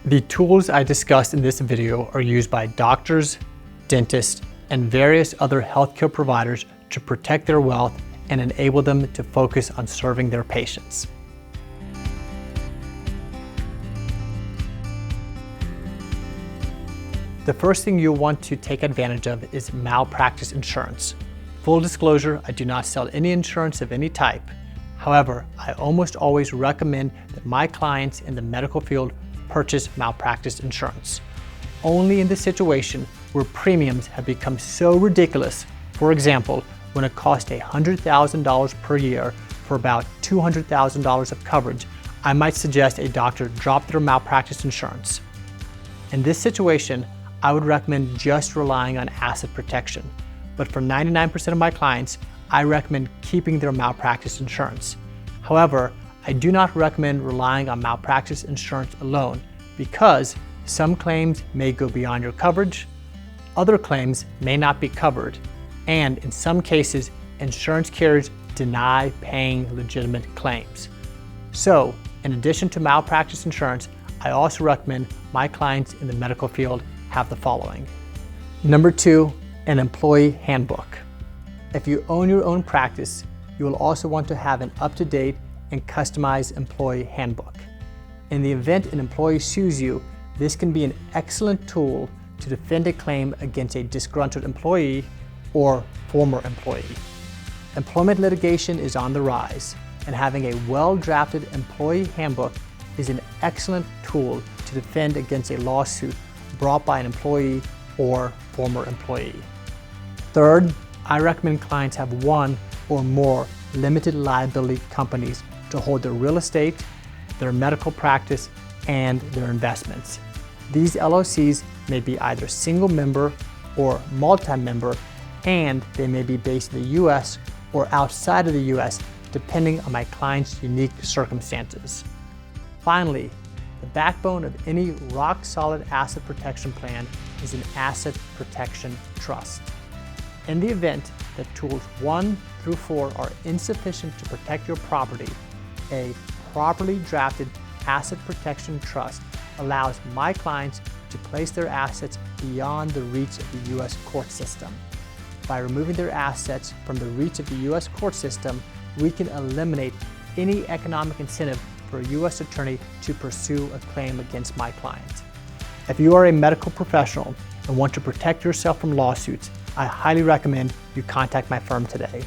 The tools I discussed in this video are used by doctors, dentists, and various other healthcare providers to protect their wealth and enable them to focus on serving their patients. The first thing you'll want to take advantage of is malpractice insurance. Full disclosure, I do not sell any insurance of any type. However, I almost always recommend that my clients in the medical field purchase malpractice insurance. Only in the situation where premiums have become so ridiculous, for example, when it costs $100,000 per year for about $200,000 of coverage, I might suggest a doctor drop their malpractice insurance. In this situation, I would recommend just relying on asset protection. But for 99% of my clients, I recommend keeping their malpractice insurance. However, I do not recommend relying on malpractice insurance alone because some claims may go beyond your coverage, other claims may not be covered, and in some cases, insurance carriers deny paying legitimate claims. So, in addition to malpractice insurance, I also recommend my clients in the medical field have the following. Number 2, an employee handbook. If you own your own practice, you will also want to have an up-to-date and customized employee handbook. In the event an employee sues you, this can be an excellent tool to defend a claim against a disgruntled employee or former employee. Employment litigation is on the rise, and having a well-drafted employee handbook is an excellent tool to defend against a lawsuit brought by an employee or former employee. Third, I recommend clients have one or more limited liability companies to hold their real estate, their medical practice, and their investments. These LLCs may be either single member or multi-member, and they may be based in the US or outside of the US, depending on my client's unique circumstances. Finally, the backbone of any rock-solid asset protection plan is an asset protection trust. In the event that tools 1 through 4 are insufficient to protect your property, a properly drafted asset protection trust allows my clients to place their assets beyond the reach of the U.S. court system. By removing their assets from the reach of the U.S. court system, we can eliminate any economic incentive for a U.S. attorney to pursue a claim against my client. If you are a medical professional and want to protect yourself from lawsuits, I highly recommend you contact my firm today.